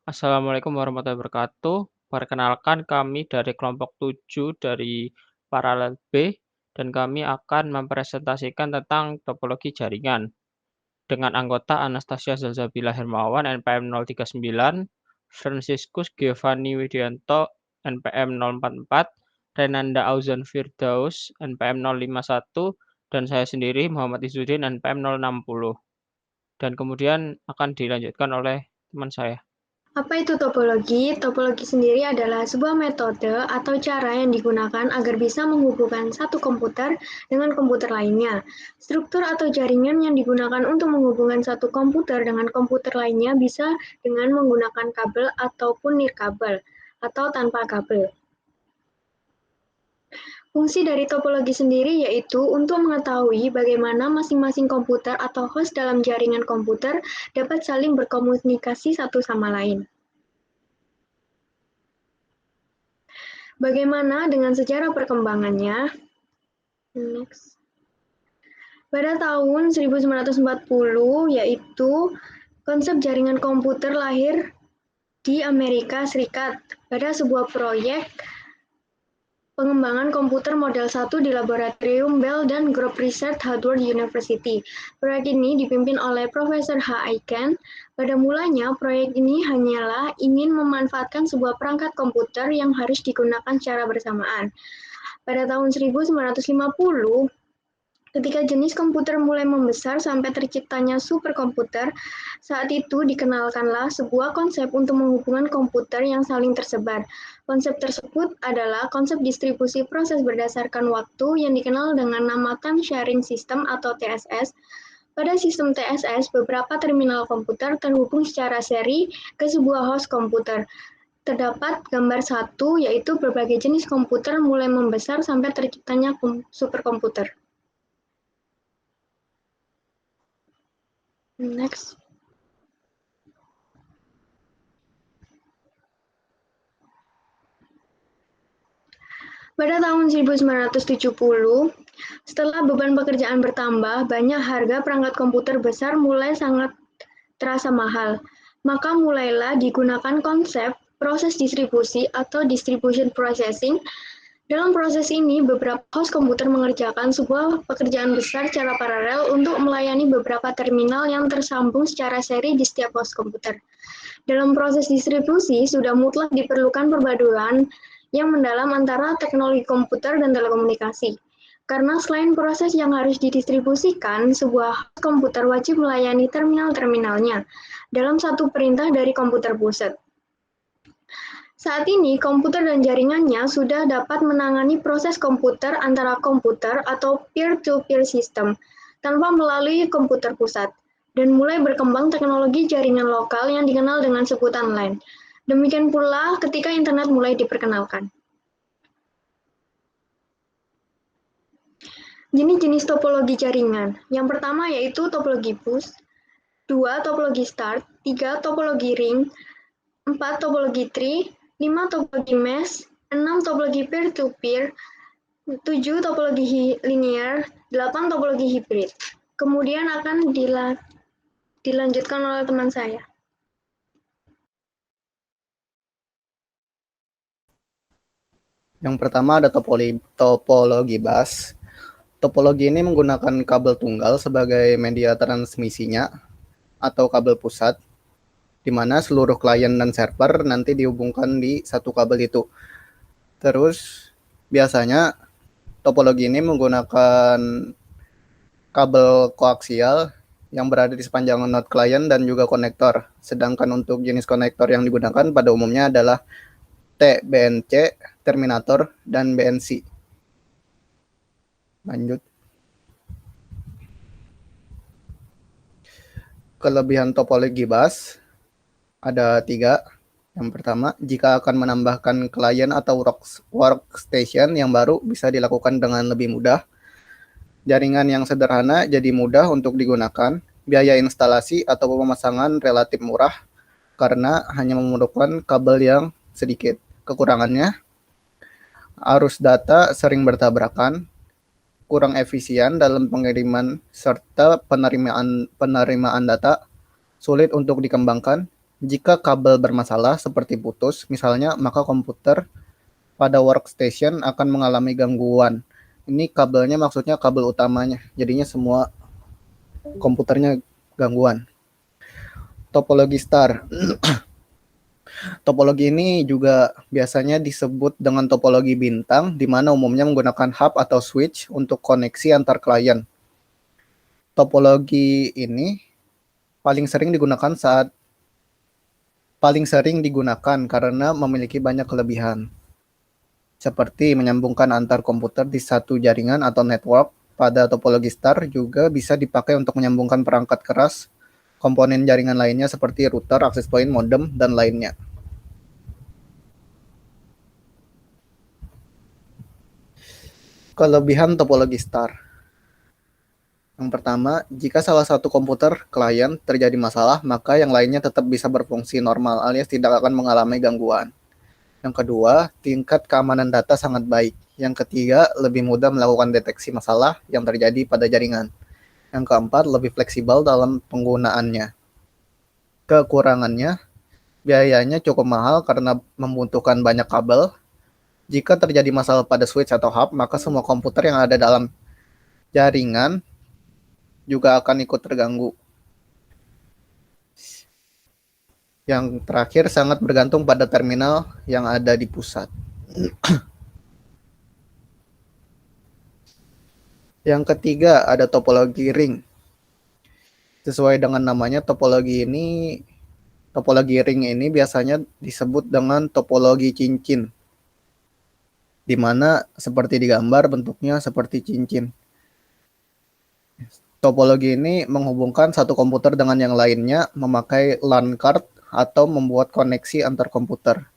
Assalamualaikum warahmatullahi wabarakatuh. Perkenalkan kami dari kelompok 7 dari Paralel B dan kami akan mempresentasikan tentang topologi jaringan dengan anggota Anastasia Zalzabila Hermawan NPM 039, Franciscus Giovanni Widianto NPM 044, Renanda Auzan Firdaus NPM 051, dan saya sendiri Muhammad Izzuddin NPM 060. Dan kemudian akan dilanjutkan oleh teman saya. Apa itu topologi? Topologi sendiri adalah sebuah metode atau cara yang digunakan agar bisa menghubungkan satu komputer dengan komputer lainnya. Struktur atau jaringan yang digunakan untuk menghubungkan satu komputer dengan komputer lainnya bisa dengan menggunakan kabel ataupun nirkabel atau tanpa kabel. Fungsi dari topologi sendiri yaitu untuk mengetahui bagaimana masing-masing komputer atau host dalam jaringan komputer dapat saling berkomunikasi satu sama lain. Bagaimana dengan sejarah perkembangannya? Next. Pada tahun 1940, yaitu konsep jaringan komputer lahir di Amerika Serikat pada sebuah proyek pengembangan komputer model 1 di laboratorium Bell dan Group Research Harvard University. Proyek ini dipimpin oleh Profesor H. Aiken. Pada mulanya, proyek ini hanyalah ingin memanfaatkan sebuah perangkat komputer yang harus digunakan secara bersamaan. Pada tahun 1950, ketika jenis komputer mulai membesar sampai terciptanya superkomputer, saat itu dikenalkanlah sebuah konsep untuk menghubungkan komputer yang saling tersebar. Konsep tersebut adalah konsep distribusi proses berdasarkan waktu yang dikenal dengan nama Time Sharing System atau TSS. Pada sistem TSS, beberapa terminal komputer terhubung secara seri ke sebuah host komputer. Terdapat gambar 1, yaitu berbagai jenis komputer mulai membesar sampai terciptanya superkomputer. Next. Pada tahun 1970, setelah beban pekerjaan bertambah, banyak harga perangkat komputer besar mulai sangat terasa mahal. Maka mulailah digunakan konsep proses distribusi atau distribution processing. Dalam proses ini, beberapa host komputer mengerjakan sebuah pekerjaan besar secara paralel untuk melayani beberapa terminal yang tersambung secara seri di setiap host komputer. Dalam proses distribusi, sudah mutlak diperlukan perpaduan yang mendalam antara teknologi komputer dan telekomunikasi. Karena selain proses yang harus didistribusikan, sebuah komputer wajib melayani terminal-terminalnya dalam satu perintah dari komputer pusat. Saat ini, komputer dan jaringannya sudah dapat menangani proses komputer antara komputer atau peer-to-peer system tanpa melalui komputer pusat, dan mulai berkembang teknologi jaringan lokal yang dikenal dengan sebutan LAN. Demikian pula ketika internet mulai diperkenalkan. Jenis-jenis topologi jaringan. Yang pertama yaitu topologi bus, 2 topologi start, 3 topologi ring, 4 topologi tree, 5 topologi mesh, 6 topologi peer-to-peer, 7 topologi linear, 8 topologi hibrid. Kemudian akan dilanjutkan oleh teman saya. Yang pertama ada topologi bus. Topologi ini menggunakan kabel tunggal sebagai media transmisinya atau kabel pusat, di mana seluruh klien dan server nanti dihubungkan di satu kabel itu. Terus biasanya topologi ini menggunakan kabel koaksial yang berada di sepanjang node klien dan juga konektor. Sedangkan untuk jenis konektor yang digunakan pada umumnya adalah TBNC, terminator, dan BNC. Lanjut. Kelebihan topologi bus ada 3. Yang pertama, jika akan menambahkan klien atau workstation yang baru bisa dilakukan dengan lebih mudah. Jaringan yang sederhana jadi mudah untuk digunakan. Biaya instalasi atau pemasangan relatif murah karena hanya memerlukan kabel yang sedikit. Kekurangannya, arus data sering bertabrakan, kurang efisien dalam pengiriman serta penerimaan data, sulit untuk dikembangkan, Jika kabel bermasalah seperti putus, misalnya, maka komputer pada workstation akan mengalami gangguan. Ini kabelnya maksudnya kabel utamanya, jadinya semua komputernya gangguan. Topologi star. Topologi ini juga biasanya disebut dengan topologi bintang, di mana umumnya menggunakan hub atau switch untuk koneksi antar klien. Topologi ini paling sering digunakan karena memiliki banyak kelebihan, seperti menyambungkan antar komputer di satu jaringan atau network. Pada topologi star juga bisa dipakai untuk menyambungkan perangkat keras, komponen jaringan lainnya seperti router, access point, modem, dan lainnya. Kelebihan topologi star. Yang pertama, jika salah satu komputer klien terjadi masalah, maka yang lainnya tetap bisa berfungsi normal alias tidak akan mengalami gangguan. Yang kedua, tingkat keamanan data sangat baik. Yang ketiga, lebih mudah melakukan deteksi masalah yang terjadi pada jaringan. Yang keempat, lebih fleksibel dalam penggunaannya. Kekurangannya, biayanya cukup mahal karena membutuhkan banyak kabel. Jika terjadi masalah pada switch atau hub, maka semua komputer yang ada dalam jaringan juga akan ikut terganggu. Yang terakhir, sangat bergantung pada terminal yang ada di pusat. Yang ketiga, ada topologi ring. Sesuai dengan namanya, topologi ring ini biasanya disebut dengan topologi cincin, di mana seperti di gambar bentuknya seperti cincin. Topologi ini menghubungkan satu komputer dengan yang lainnya memakai LAN card atau membuat koneksi antar komputer.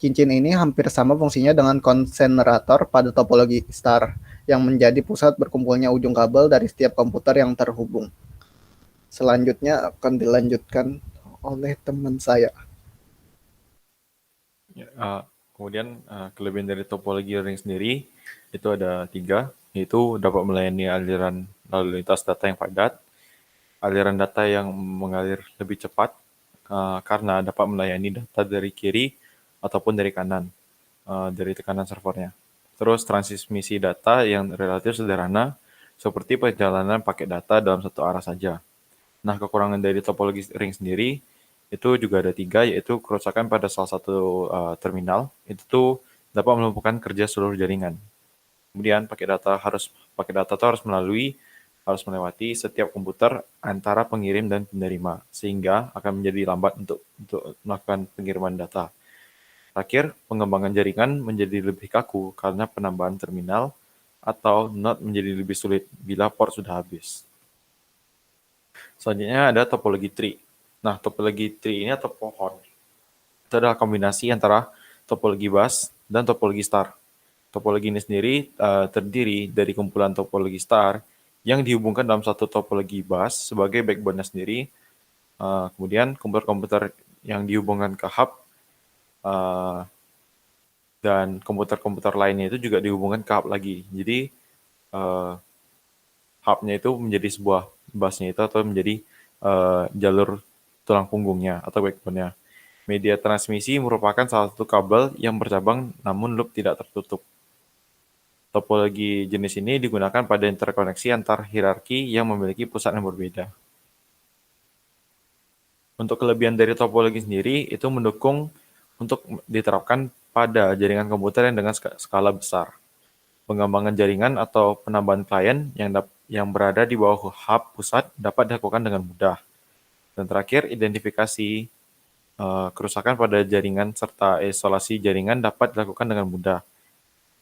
Cincin ini hampir sama fungsinya dengan konsenerator pada topologi star, yang menjadi pusat berkumpulnya ujung kabel dari setiap komputer yang terhubung. Selanjutnya akan dilanjutkan oleh teman saya. Kemudian kelebihan dari topologi ring sendiri itu ada 3, yaitu dapat melayani aliran lalu lintas data yang padat, aliran data yang mengalir lebih cepat karena dapat melayani data dari kiri ataupun dari kanan, dari tekanan servernya. Terus transmisi data yang relatif sederhana, seperti perjalanan paket data dalam satu arah saja. Nah, kekurangan dari topologi ring sendiri itu juga ada 3, yaitu kerusakan pada salah satu terminal, itu tuh dapat melumpuhkan kerja seluruh jaringan. Kemudian paket data itu harus melewati setiap komputer antara pengirim dan penerima, sehingga akan menjadi lambat untuk melakukan pengiriman data. Terakhir, pengembangan jaringan menjadi lebih kaku karena penambahan terminal atau node menjadi lebih sulit bila port sudah habis. Selanjutnya ada topologi tree. Nah, topologi tree ini atau pohon, itu adalah kombinasi antara topologi bus dan topologi star. Topologi ini sendiri terdiri dari kumpulan topologi star yang dihubungkan dalam satu topologi bus sebagai backbone-nya sendiri. Kemudian komputer-komputer yang dihubungkan ke hub dan komputer-komputer lainnya itu juga dihubungkan ke hub lagi. Jadi hub-nya itu menjadi sebuah busnya itu atau menjadi jalur tulang punggungnya atau backbone-nya. Media transmisi merupakan salah satu kabel yang bercabang namun loop tidak tertutup. Topologi jenis ini digunakan pada interkoneksi antar hierarki yang memiliki pusat yang berbeda. Untuk kelebihan dari topologi sendiri, itu mendukung untuk diterapkan pada jaringan komputer yang dengan skala besar. Pengembangan jaringan atau penambahan klien yang berada di bawah hub pusat dapat dilakukan dengan mudah. Dan terakhir, identifikasi kerusakan pada jaringan serta isolasi jaringan dapat dilakukan dengan mudah.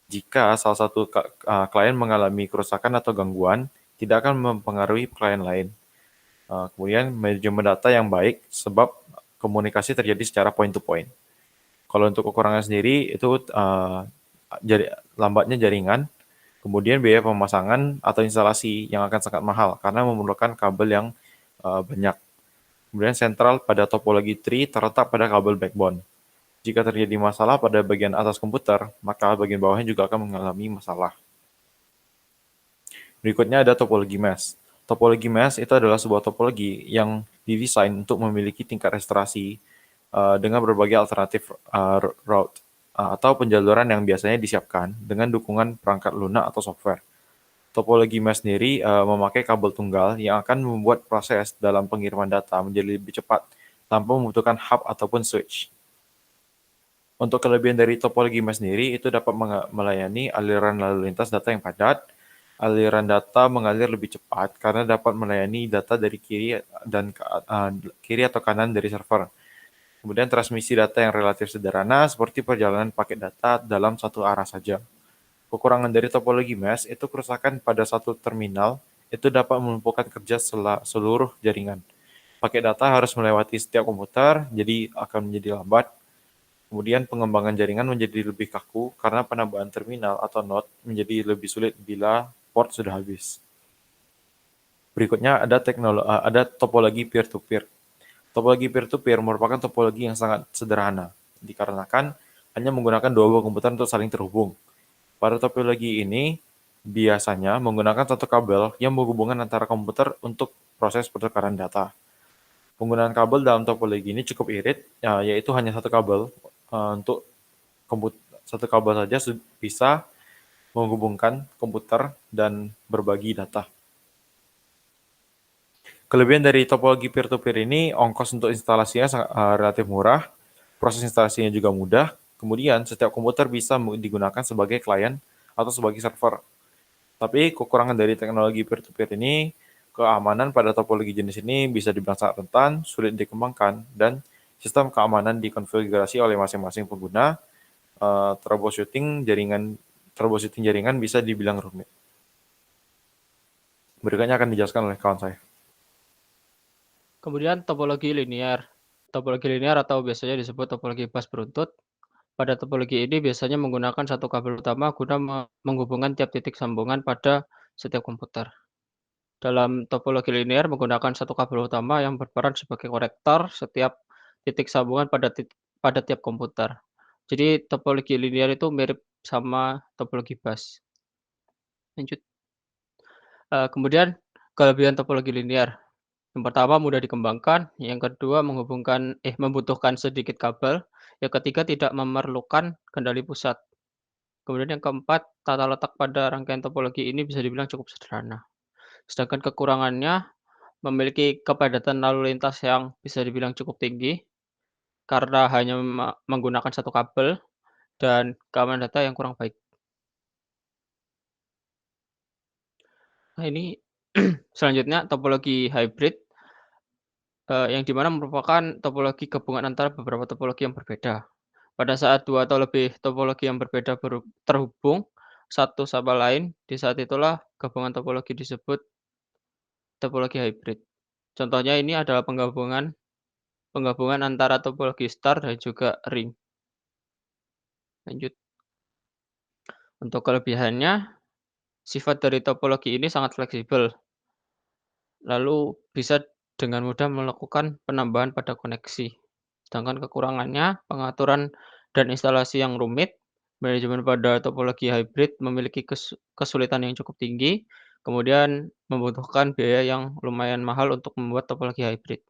Jika salah satu klien mengalami kerusakan atau gangguan, tidak akan mempengaruhi klien lain. Kemudian manajemen data yang baik sebab komunikasi terjadi secara point to point. Kalau untuk kekurangan sendiri itu lambatnya jaringan, kemudian biaya pemasangan atau instalasi yang akan sangat mahal karena memerlukan kabel yang banyak. Kemudian sentral pada topologi tree terletak pada kabel backbone. Jika terjadi masalah pada bagian atas komputer, maka bagian bawahnya juga akan mengalami masalah. Berikutnya ada topologi mesh. Topologi mesh itu adalah sebuah topologi yang didesain untuk memiliki tingkat restorasi dengan berbagai alternatif route atau penjaluran yang biasanya disiapkan dengan dukungan perangkat lunak atau software. Topologi mesh sendiri memakai kabel tunggal yang akan membuat proses dalam pengiriman data menjadi lebih cepat tanpa membutuhkan hub ataupun switch. Untuk kelebihan dari topologi mesh sendiri, itu dapat melayani aliran lalu lintas data yang padat. Aliran data mengalir lebih cepat karena dapat melayani data dari kiri atau kanan dari server. Kemudian transmisi data yang relatif sederhana seperti perjalanan paket data dalam satu arah saja. Kekurangan dari topologi mesh itu kerusakan pada satu terminal itu dapat melumpuhkan kerja seluruh jaringan. Paket data harus melewati setiap komputer, jadi akan menjadi lambat. Kemudian pengembangan jaringan menjadi lebih kaku karena penambahan terminal atau node menjadi lebih sulit bila port sudah habis. Berikutnya ada topologi peer-to-peer. Topologi peer-to-peer merupakan topologi yang sangat sederhana, dikarenakan hanya menggunakan dua buah komputer untuk saling terhubung. Pada topologi ini, biasanya menggunakan satu kabel yang menghubungkan antara komputer untuk proses pertukaran data. Penggunaan kabel dalam topologi ini cukup irit, yaitu hanya satu kabel untuk satu kabel saja bisa menghubungkan komputer dan berbagi data. Kelebihan dari topologi peer-to-peer ini, ongkos untuk instalasinya sangat relatif murah, proses instalasinya juga mudah, kemudian setiap komputer bisa digunakan sebagai klien atau sebagai server. Tapi kekurangan dari teknologi peer-to-peer ini, keamanan pada topologi jenis ini bisa dibilang sangat rentan, sulit dikembangkan, dan sistem keamanan dikonfigurasi oleh masing-masing pengguna. Troubleshooting jaringan bisa dibilang rumit. Berikutnya akan dijelaskan oleh kawan saya. Kemudian topologi linear. Topologi linear atau biasanya disebut topologi bus beruntut. Pada topologi ini biasanya menggunakan satu kabel utama guna menghubungkan tiap titik sambungan pada setiap komputer. Dalam topologi linear menggunakan satu kabel utama yang berperan sebagai konektor setiap titik sambungan pada tiap komputer. Jadi topologi linear itu mirip sama topologi bus. Lanjut. Kemudian kelebihan topologi linear. Yang pertama mudah dikembangkan, yang kedua membutuhkan sedikit kabel, yang ketiga tidak memerlukan kendali pusat. Kemudian yang keempat, tata letak pada rangkaian topologi ini bisa dibilang cukup sederhana. Sedangkan kekurangannya memiliki kepadatan lalu lintas yang bisa dibilang cukup tinggi karena hanya menggunakan satu kabel dan keamanan data yang kurang baik. Nah ini selanjutnya topologi hybrid. Yang dimana merupakan topologi gabungan antara beberapa topologi yang berbeda. Pada saat dua atau lebih topologi yang berbeda terhubung satu sama lain, di saat itulah gabungan topologi disebut topologi hybrid. Contohnya ini adalah penggabungan antara topologi star dan juga ring. Lanjut. Untuk kelebihannya, sifat dari topologi ini sangat fleksibel. Lalu bisa dengan mudah melakukan penambahan pada koneksi. Sedangkan kekurangannya, pengaturan dan instalasi yang rumit, manajemen pada topologi hybrid memiliki kesulitan yang cukup tinggi, kemudian membutuhkan biaya yang lumayan mahal untuk membuat topologi hybrid.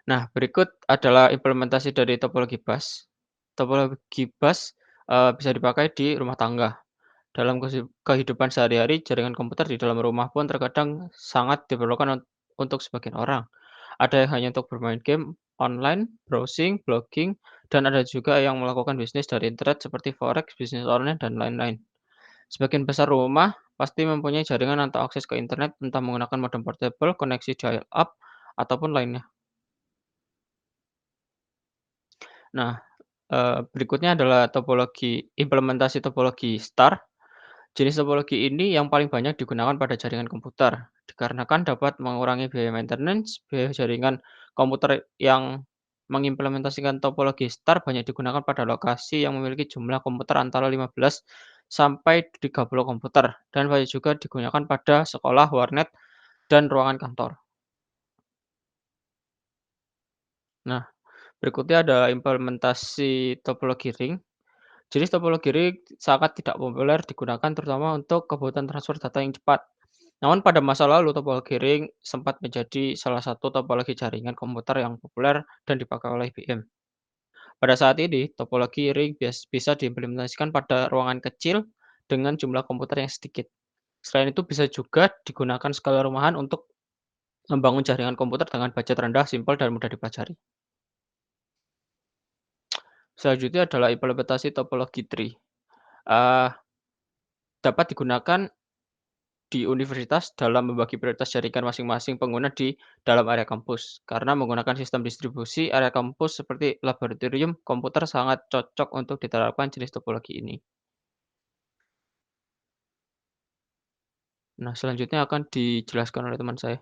Nah, berikut adalah implementasi dari topologi bus. Topologi bus bisa dipakai di rumah tangga. Dalam kehidupan sehari-hari, jaringan komputer di dalam rumah pun terkadang sangat diperlukan untuk sebagian orang. Ada yang hanya untuk bermain game online, browsing, blogging, dan ada juga yang melakukan bisnis dari internet seperti forex, bisnis online, dan lain-lain. Sebagian besar rumah pasti mempunyai jaringan atau akses ke internet entah menggunakan modem portable, koneksi dial-up, ataupun lainnya. Nah, berikutnya adalah implementasi topologi star. Jenis topologi ini yang paling banyak digunakan pada jaringan komputer, dikarenakan dapat mengurangi biaya maintenance, biaya jaringan komputer yang mengimplementasikan topologi star banyak digunakan pada lokasi yang memiliki jumlah komputer antara 15 sampai 30 komputer, dan banyak juga digunakan pada sekolah, warnet, dan ruangan kantor. Nah, berikutnya adalah implementasi topologi ring. Jenis topologi ring sangat tidak populer digunakan terutama untuk kebutuhan transfer data yang cepat. Namun pada masa lalu topologi ring sempat menjadi salah satu topologi jaringan komputer yang populer dan dipakai oleh IBM. Pada saat ini, topologi ring bisa diimplementasikan pada ruangan kecil dengan jumlah komputer yang sedikit. Selain itu bisa juga digunakan skala rumahan untuk membangun jaringan komputer dengan budget rendah, simpel, dan mudah dipelajari. Selanjutnya adalah implementasi topologi tree. Eh, dapat digunakan di universitas dalam membagi prioritas jaringan masing-masing pengguna di dalam area kampus. Karena menggunakan sistem distribusi, area kampus seperti laboratorium komputer sangat cocok untuk diterapkan jenis topologi ini. Nah, selanjutnya akan dijelaskan oleh teman saya.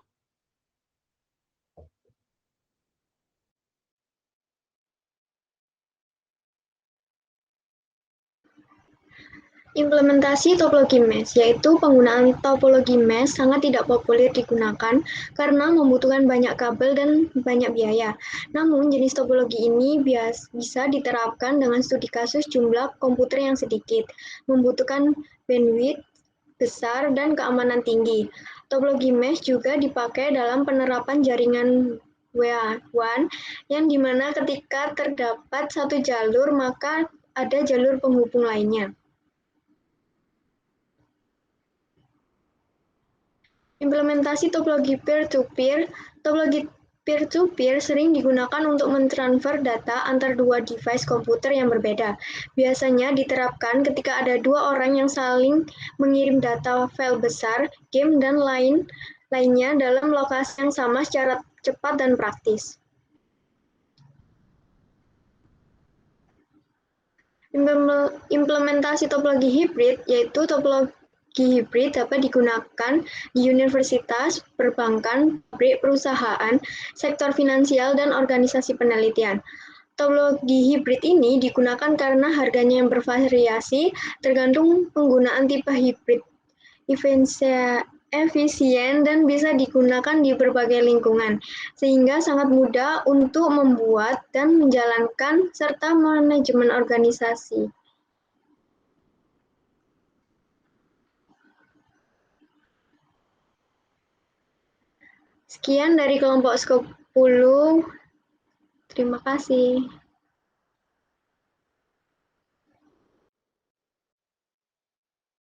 Implementasi topologi mesh, yaitu penggunaan topologi mesh sangat tidak populer digunakan karena membutuhkan banyak kabel dan banyak biaya. Namun, jenis topologi ini bisa diterapkan dengan studi kasus jumlah komputer yang sedikit, membutuhkan bandwidth besar dan keamanan tinggi. Topologi mesh juga dipakai dalam penerapan jaringan WAN, yang dimana ketika terdapat satu jalur, maka ada jalur penghubung lainnya. Implementasi topologi peer-to-peer. Topologi peer-to-peer sering digunakan untuk mentransfer data antar dua device komputer yang berbeda. Biasanya diterapkan ketika ada dua orang yang saling mengirim data file besar, game, dan lainnya dalam lokasi yang sama secara cepat dan praktis. Implementasi topologi hibrid, yaitu topologi hibrid dapat digunakan di universitas, perbankan, pabrik, perusahaan, sektor finansial, dan organisasi penelitian. Topologi hibrid ini digunakan karena harganya yang bervariasi tergantung penggunaan tipe hibrid, efisien, dan bisa digunakan di berbagai lingkungan, sehingga sangat mudah untuk membuat dan menjalankan serta manajemen organisasi. Sekian dari kelompok 10. Terima kasih.